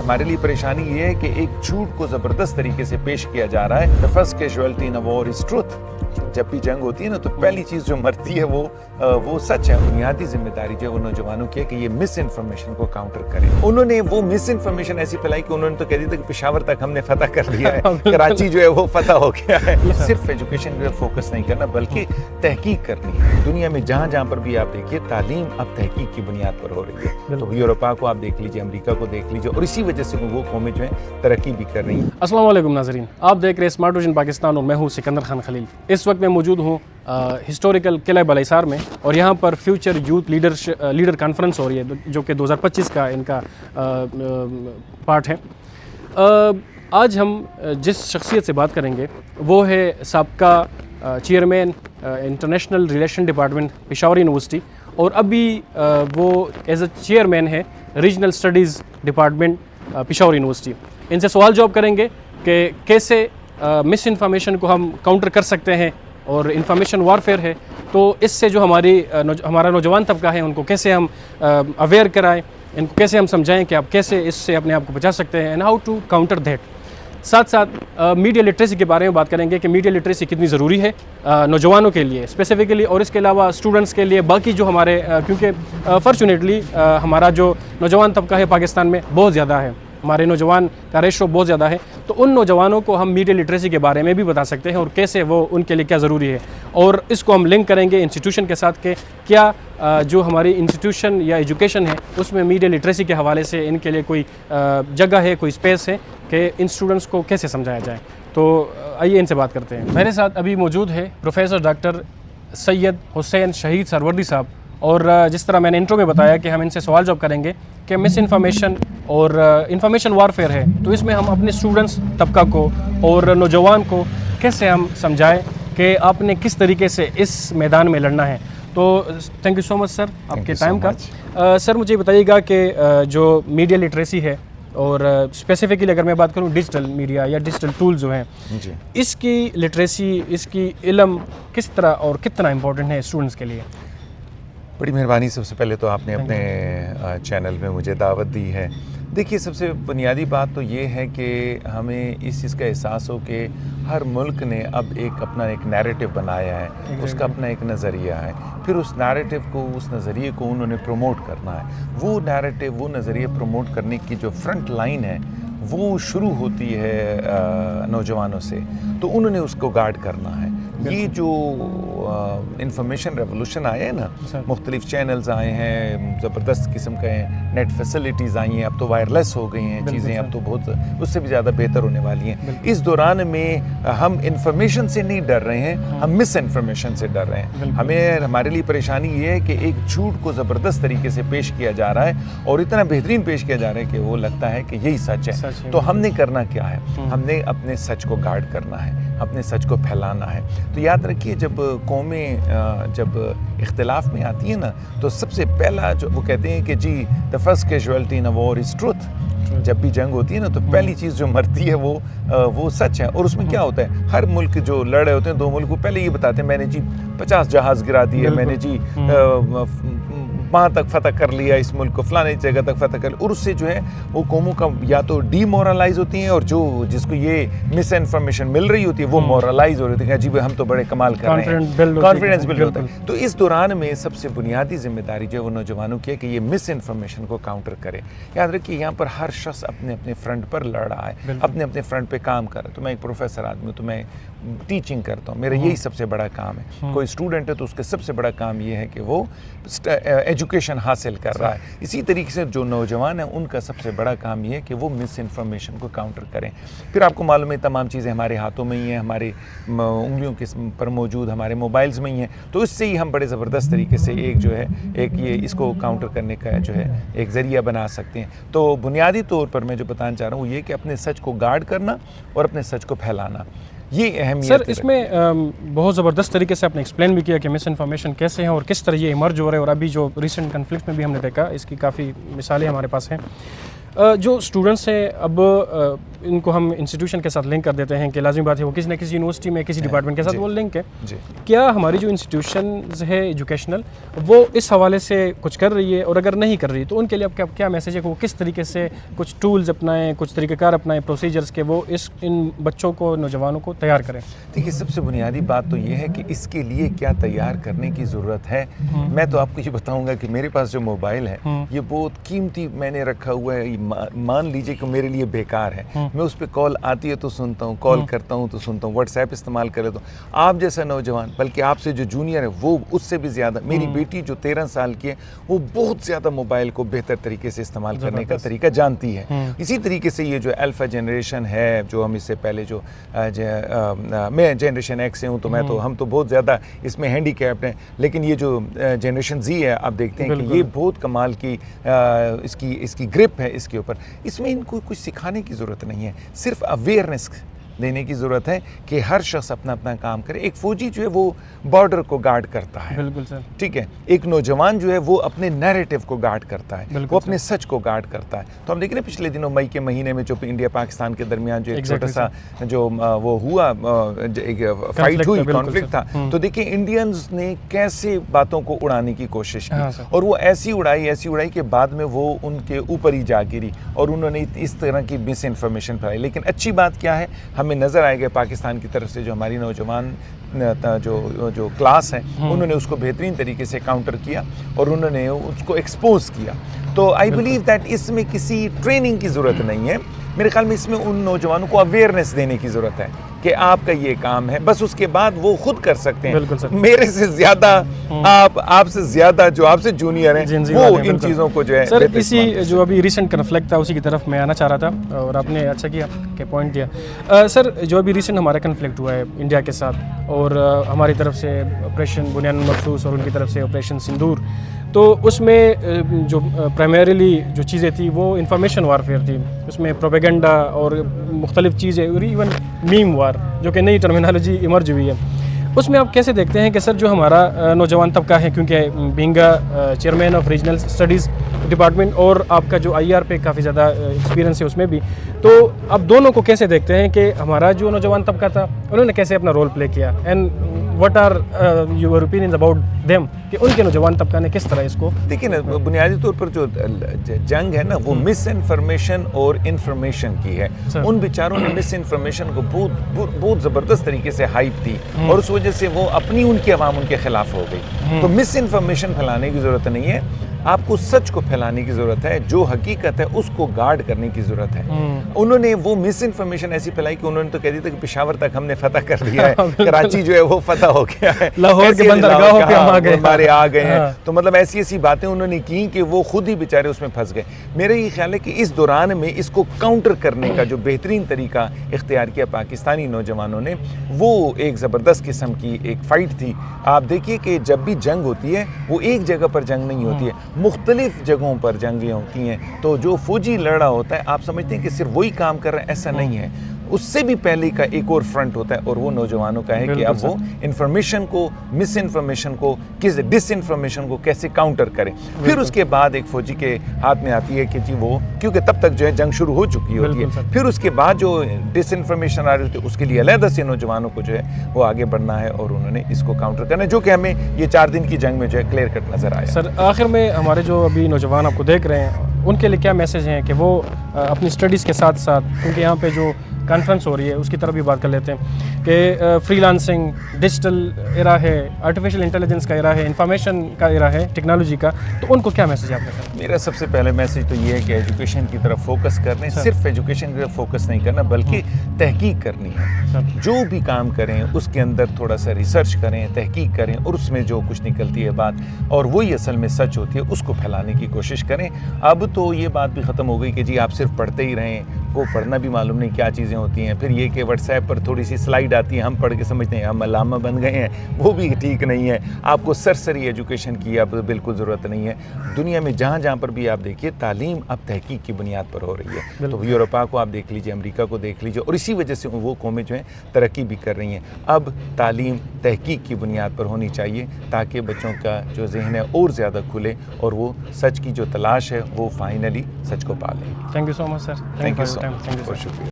ہمارے لیے پریشانی یہ ہے کہ ایک جھوٹ کو زبردست طریقے سے پیش کیا جا رہا ہے. The first casualty in a war is truth. جب بھی جنگ ہوتی ہے نا تو پہلی چیز جو مرتی ہے وہ سچ ہے. بنیادی ذمہ داری جو ہے وہ نوجوانوں کی ہے کہ یہ مس انفارمیشن کو کاؤنٹر کریں. انہوں نے وہ مس انفارمیشن ایسی پھیلائی کہ انہوں نے تو کہہ دیا تھا کہ پشاور تک ہم نے فتح کر لیا ہے, کراچی جو ہے وہ فتح ہو گیا ہے. صرف ایجوکیشن پہ فوکس نہیں کرنا بلکہ تحقیق کرنی ہے. دنیا میں جہاں جہاں پر بھی آپ دیکھیے تعلیم اب تحقیق کی بنیاد پر ہو رہی ہے. تو یوروپا کو آپ دیکھ لیجیے, امریکہ کو دیکھ لیجیے, اور اسی وجہ سے وہ قومیں جو ہیں ترقی بھی کر رہی ہیں. السلام علیکم ناظرین, آپ دیکھ رہے ہیں اسمارٹ ویژن پاکستان اور میں ہوں سکندر خان خلیل. اس وقت میں موجود ہوں ہسٹوریکل قلعہ بلے حصار میں, اور یہاں پر فیوچر یوتھ لیڈر کانفرنس ہو رہی ہے جو کہ 2025 کا ان کا پارٹ ہے. آج ہم جس شخصیت سے بات کریں گے وہ ہے سابقہ chairman international relation department Peshawar university, اور ابھی وہ ایز اے چیئرمین ہے regional studies department Peshawar university. ان سے سوال جواب کریں گے کہ کیسے مس انفارمیشن کو ہم کاؤنٹر کر سکتے ہیں, اور انفارمیشن وارفیئر ہے تو اس سے جو ہمارا نوجوان طبقہ ہے ان کو کیسے ہم اویئر کرائیں, ان کو کیسے ہم سمجھائیں کہ آپ کیسے اس سے اپنے آپ کو بچا سکتے ہیں, and how to counter that. ساتھ ساتھ میڈیا لٹریسی کے بارے میں بات کریں گے کہ میڈیا لٹریسی کتنی ضروری ہے نوجوانوں کے لیے اسپیسیفکلی, اور اس کے علاوہ اسٹوڈنٹس کے لیے, باقی جو ہمارے کیونکہ فارچونیٹلی ہمارا جو نوجوان طبقہ ہے پاکستان میں بہت زیادہ ہے, ہمارے نوجوان کا ریشو بہت زیادہ ہے. تو ان نوجوانوں کو ہم میڈیا لٹریسی کے بارے میں بھی بتا سکتے ہیں اور کیسے وہ ان کے لیے کیا ضروری ہے, اور اس کو ہم لنک کریں گے انسٹیٹیوشن کے ساتھ کہ کیا جو ہماری انسٹیٹیوشن یا ایجوکیشن ہے اس میں میڈیا لٹریسی کے حوالے سے ان کے لیے کوئی جگہ ہے, کوئی اسپیس ہے کہ ان اسٹوڈنٹس کو کیسے سمجھایا جائے. تو آئیے ان سے بات کرتے ہیں. میرے ساتھ ابھی موجود ہے پروفیسر ڈاکٹر سید حسین شہید سروردی صاحب, اور جس طرح میں نے انٹرو میں بتایا کہ ہم ان سے سوال جواب کریں گے کہ مس انفارمیشن اور انفارمیشن وارفیئر ہے تو اس میں ہم اپنے اسٹوڈنٹس طبقہ کو اور نوجوان کو کیسے ہم سمجھائیں کہ آپ نے کس طریقے سے اس میدان میں لڑنا ہے. تو تھینک یو سو مچ سر آپ کے ٹائم کا. سر مجھے بتائیے گا کہ جو میڈیا لٹریسی ہے, اور اسپیسیفکلی اگر میں بات کروں ڈیجیٹل میڈیا یا ڈیجیٹل ٹولز جو ہیں, اس کی لٹریسی, اس کی علم کس طرح اور کتنا امپورٹنٹ ہے اسٹوڈنٹس کے لیے؟ بڑی مہربانی. سب سے پہلے تو آپ نے اپنے چینل میں مجھے دعوت دی ہے. دیکھیے سب سے بنیادی بات تو یہ ہے کہ ہمیں اس چیز کا احساس ہو کہ ہر ملک نے اب اپنا ایک نیریٹو بنایا ہے, اس کا اپنا ایک نظریہ ہے. پھر اس نیریٹو کو, اس نظریے کو انہوں نے پروموٹ کرنا ہے. وہ نیریٹو, وہ نظریہ پروموٹ کرنے کی جو فرنٹ لائن ہے وہ شروع ہوتی ہے نوجوانوں سے, تو انہوں نے اس کو گارڈ کرنا ہے. یہ جو انفارمیشن ریولوشن آیا ہے نا, مختلف چینلز آئے ہیں, زبردست قسم کے نیٹ فیسلٹیز آئی ہیں, اب تو وائرلیس ہو گئی ہیں چیزیں, اب تو بہت اس سے بھی زیادہ بہتر ہونے والی ہیں. اس دوران میں ہم انفارمیشن سے نہیں ڈر رہے ہیں, ہم مس انفارمیشن سے ڈر رہے ہیں. ہمارے لیے پریشانی یہ ہے کہ ایک جھوٹ کو زبردست طریقے سے پیش کیا جا رہا ہے, اور اتنا بہترین پیش کیا جا رہا ہے کہ وہ لگتا ہے کہ یہی سچ ہے. تو ہم نے کرنا کیا ہے, ہم نے اپنے سچ کو گارڈ کرنا ہے, اپنے سچ کو پھیلانا ہے. تو یاد رکھیے جب قومیں جب اختلاف میں آتی ہیں نا, تو سب سے پہلا جو وہ کہتے ہیں کہ جی the first casualty in a war is truth. جب بھی جنگ ہوتی ہے نا تو پہلی چیز جو مرتی ہے وہ سچ ہے. اور اس میں کیا ہوتا ہے, ہر ملک جو لڑ رہے ہوتے ہیں دو ملک کو پہلے یہ بتاتے ہیں میں نے جی 50 جہاز گرا دیے, میں نے جی وہاں تک فتح کر لیا, اس ملک کو فلانے جگہ تک فتح کر لیا. اور اس سے جو ہے وہ قوموں کا یا تو ڈی مورلائز ہوتی ہیں, اور جس کو یہ مس انفارمیشن مل رہی ہوتی ہے وہ مورلائز ہو رہی ہوتی ہے, جی ہم تو بڑے کمال کر رہے ہیں, کانفیڈنس بلڈ ہوتا ہے. تو اس دوران میں سب سے بنیادی ذمہ داری جو ہے وہ نوجوانوں کی ہے کہ یہ مس انفارمیشن کو کاؤنٹر کرے. یاد رکھیے یہاں پر ہر شخص اپنے اپنے فرنٹ پر لڑ رہا ہے, اپنے اپنے فرنٹ پہ کام کر رہا ہے. تو میں ایک پروفیسر آدمی ہوں, تو میں ٹیچنگ کرتا ہوں, میرا یہی سب سے بڑا کام ہے. کوئی اسٹوڈنٹ ہے تو اس کا سب سے بڑا کام یہ ہے کہ وہ ایجوکیشن حاصل کر رہا ہے. اسی طریقے سے جو نوجوان ہیں ان کا سب سے بڑا کام یہ ہے کہ وہ مس انفارمیشن کو کاؤنٹر کریں. پھر آپ کو معلوم ہے تمام چیزیں ہمارے ہاتھوں میں ہی ہیں, ہمارے انگلیوں کے پر موجود, ہمارے موبائلز میں ہی ہیں. تو اس سے ہی ہم بڑے زبردست طریقے سے ایک اس کو کاؤنٹر کرنے کا جو ہے ایک ذریعہ بنا سکتے ہیں. تو بنیادی طور پر میں جو بتانا چاہ رہا ہوں وہ یہ کہ اپنے سچ کو گارڈ کرنا اور اپنے سچ کو پھیلانا, یہ اہمیت. سر اس میں بہت زبردست طریقے سے آپ نے ایکسپلین بھی کیا کہ مس انفارمیشن کیسے ہیں اور کس طرح یہ ایمرج ہو رہے ہیں, اور ابھی جو ریسنٹ کنفلکٹ میں بھی ہم نے دیکھا اس کی کافی مثالیں ہمارے پاس ہیں. جو اسٹوڈنٹس ہیں اب ان کو ہم انسٹیٹیوشن کے ساتھ لنک کر دیتے ہیں کہ لازمی بات ہے وہ کسی نہ کسی یونیورسٹی میں کسی ڈپارٹمنٹ کے ساتھ وہ لنک ہے. کیا ہماری جو انسٹیٹیوشنز ہے ایجوکیشنل وہ اس حوالے سے کچھ کر رہی ہے, اور اگر نہیں کر رہی تو ان کے لیے اب کیا میسیج ہے کہ وہ کس طریقے سے کچھ ٹولز اپنائیں, کچھ طریقہ کار اپنائیں, پروسیجرز کے وہ ان بچوں کو, نوجوانوں کو تیار کریں؟ دیکھیے سب سے بنیادی بات تو یہ ہے کہ اس کے لیے کیا تیار کرنے کی ضرورت ہے. میں تو آپ کو یہ بتاؤں گا کہ میرے پاس جو موبائل ہے یہ بہت قیمتی میں نے رکھا ہوا ہے, مان لیجئے کہ میرے لیے بیکار ہے. میں اس پہ کال آتی ہے تو سنتا ہوں, کال کرتا ہوں تو سنتا ہوں, واٹس ایپ استعمال کر لیتا ہوں. آپ جیسا نوجوان, بلکہ آپ سے جو جونیئر ہے وہ اس سے بھی زیادہ, میری بیٹی جو 13 سال کی ہے وہ بہت زیادہ موبائل کو بہتر طریقے سے استعمال کرنے کا طریقہ جانتی ہے. اسی طریقے سے یہ جو الفا جنریشن ہے, جو ہم اس سے پہلے جو میں جنریشن ایکس سے ہوں تو ہم تو بہت زیادہ اس میں ہینڈی کیپڈ ہیں, لیکن یہ جو جنریشن زی ہے آپ دیکھتے ہیں کہ یہ بہت کمال کی اس کی گرپ ہے اس کے اوپر. اس میں ان کو کچھ سکھانے کی ضرورت نہیں ہے, صرف اویئرنیس دینے کی ضرورت ہے کہ ہر شخص اپنا اپنا کام کرے. ایک فوجی جو ہے وہ بارڈر کو گارڈ کرتا ہے, بالکل سر, ٹھیک ہے. ایک نوجوان جو ہے وہ اپنے نیریٹو کو گارڈ کرتا ہے, وہ اپنے سچ کو گارڈ کرتا ہے. تو ہم دیکھ رہے ہیں پچھلے دنوں مئی کے مہینے میں جو انڈیا پاکستان کے درمیان جو ایک چھوٹا سا جو وہ ہوا فائٹ ہوئی, کانفلکٹ تھا, تو دیکھیں انڈینز نے کیسے باتوں کو اڑانے کی کوشش کی, اور وہ ایسی اڑائی کہ بعد میں وہ ان کے اوپر ہی جا گری اور انہوں نے اس طرح کی مس انفارمیشن پھیلائی. لیکن اچھی بات کیا ہے, ہمیں نظر آئے گا پاکستان کی طرف سے جو ہماری نوجوان جو کلاس ہے انہوں نے اس کو بہترین طریقے سے کاؤنٹر کیا اور انہوں نے اس کو ایکسپوز کیا. تو آئی بلیو دیٹ اس میں کسی ٹریننگ کی ضرورت نہیں ہے. میرے خیال میں اس میں ان نوجوانوں کو اویئرنیس دینے کی ضرورت ہے کہ آپ کا یہ کام ہے, بس اس کے بعد وہ خود کر سکتے ہیں. میرے سے زیادہ آپ سے زیادہ جو آپ سے جونیئر ہیں وہ ان چیزوں کو جو ہے. سر اسی جو ابھی ریسنٹ کنفلکٹ تھا اسی کی طرف میں آنا چاہ رہا تھا, اور آپ نے اچھا کیا کہ پوائنٹ دیا. سر جو ابھی ریسنٹ ہمارا کنفلکٹ ہوا ہے انڈیا کے ساتھ, اور ہماری طرف سے آپریشن بنیان المرصوص اور ان کی طرف سے آپریشن سندور, تو اس میں جو پرائمریلی جو چیزیں تھیں وہ انفارمیشن وارفیئر تھی. اس میں پروپیگنڈا اور مختلف چیزیں, اور ایون میم وار جو کہ نئی ٹرمینالوجی ایمرج ہوئی ہے, اس میں آپ کیسے دیکھتے ہیں کہ سر جو ہمارا نوجوان طبقہ ہے, کیونکہ being a chairman of regional studies department اور آپ کا جو آئی آر پہ کافی زیادہ ایکسپیرینس ہے اس میں بھی, تو اب دونوں کو کیسے دیکھتے ہیں کہ ہمارا جو نوجوان طبقہ تھا انہوں نے کیسے اپنا رول پلے کیا, and what are your opinions about them, کہ ان کے نوجوان طبقہ نے کس طرح اس کو. دیکھیں نا, بنیادی طور پر جو جنگ ہے نا وہ مس انفارمیشن اور انفارمیشن کی ہے. ان بیچاروں نے مس انفارمیشن کو بہت زبردست طریقے سے ہائپ دی, اور اس وجہ سے وہ اپنی ان کی عوام ان کے خلاف ہو گئی. تو مس انفارمیشن پھیلانے کی ضرورت نہیں ہے, آپ کو سچ کو پھیلانے کی ضرورت ہے, جو حقیقت ہے اس کو گارڈ کرنے کی ضرورت ہے. انہوں نے وہ مس انفارمیشن ایسی پھیلائی کہ انہوں نے تو کہہ دیا تھا کہ پشاور تک ہم نے فتح کر لیا ہے, کراچی جو ہے وہ فتح ہو گیا ہے, لاہور کے بندرگاہوں پہ ہمارے آ گئے ہیں. تو مطلب ایسی باتیں انہوں نے کی کہ وہ خود ہی بیچارے اس میں پھنس گئے. میرا یہ خیال ہے کہ اس دوران میں اس کو کاؤنٹر کرنے کا جو بہترین طریقہ اختیار کیا پاکستانی نوجوانوں نے, وہ ایک زبردست قسم کی ایک فائٹ تھی. آپ دیکھیے کہ جب بھی جنگ ہوتی ہے وہ ایک جگہ پر جنگ نہیں ہوتی ہے, مختلف جگہوں پر جنگیں ہوتی ہیں. تو جو فوجی لڑ رہا ہوتا ہے آپ سمجھتے ہیں کہ صرف وہی کام کر رہے ہیں, ایسا نہیں ہے. اس سے بھی پہلے کا ایک اور فرنٹ ہوتا ہے, اور وہ نوجوانوں کا ہے کہ اب وہ انفارمیشن کو, مس انفارمیشن کو, ڈس انفارمیشن کو کیسے کاؤنٹر کریں. پھر اس کے بعد ایک فوجی کے ہاتھ میں آتی ہے کہ جی وہ, کیونکہ تب تک جو ہے جنگ شروع ہو چکی ہوتی ہے, پھر اس کے بعد جو ڈس انفارمیشن آ رہی ہوتی ہے اس کے لیے علیحدہ سے نوجوانوں کو جو ہے وہ آگے بڑھنا ہے, اور انہوں نے اس کو کاؤنٹر کرنا ہے, جو کہ ہمیں یہ 4 دن کی جنگ میں جو ہے کلیئر کٹ نظر آیا. سر آخر میں ہمارے جو ابھی نوجوان آپ کو دیکھ رہے ہیں ان کے لیے کیا میسیج ہیں کہ وہ اپنی اسٹڈیز کے ساتھ ساتھ, کیونکہ یہاں پہ جو کانفرنس ہو رہی ہے اس کی طرف بھی بات کر لیتے ہیں کہ فری لانسنگ, ڈیجیٹل ایرا ہے, آرٹیفیشیل انٹیلیجنس کا ایرا ہے, انفارمیشن کا ایرا ہے, ٹیکنالوجی کا, تو ان کو کیا میسیج ہے آپ کا؟ میرا سب سے پہلے میسیج تو یہ ہے کہ ایجوکیشن کی طرف فوکس کرنے, صرف ایجوکیشن کی طرف فوکس نہیں کرنا بلکہ تحقیق کرنی ہے. جو بھی کام کریں اس کے اندر تھوڑا سا ریسرچ کریں, تحقیق کریں, اور اس میں جو کچھ نکلتی ہے بات اور وہی اصل میں سچ ہوتی ہے اس کو پھیلانے کی کوشش کریں. اب تو یہ بات بھی ختم ہو گئی کہ جی آپ صرف پڑھتے ہی رہیں, کو پڑھنا بھی معلوم نہیں کیا چیزیں ہوتی ہیں. پھر یہ کہ واٹس ایپ پر تھوڑی سی سلائیڈ آتی ہے, ہم پڑھ کے سمجھتے ہیں ہم علامہ بن گئے ہیں, وہ بھی ٹھیک نہیں ہے. آپ کو سرسری ایجوکیشن کی اب بالکل ضرورت نہیں ہے. دنیا میں جہاں جہاں پر بھی آپ دیکھیے تعلیم اب تحقیق کی بنیاد پر ہو رہی ہے. تو یورپا کو آپ دیکھ لیجیے, امریکہ کو دیکھ لیجیے, اور اسی وجہ سے وہ قومیں جو ہیں ترقی بھی کر رہی ہیں. اب تعلیم تحقیق کی بنیاد پر ہونی چاہیے تاکہ بچوں کا جو ذہن ہے اور زیادہ کھلے اور وہ سچ کی جو تلاش ہے وہ فائنلی سچ کو پا لیں. Thank you so much sir. Thank you so much. بہت شکریہ.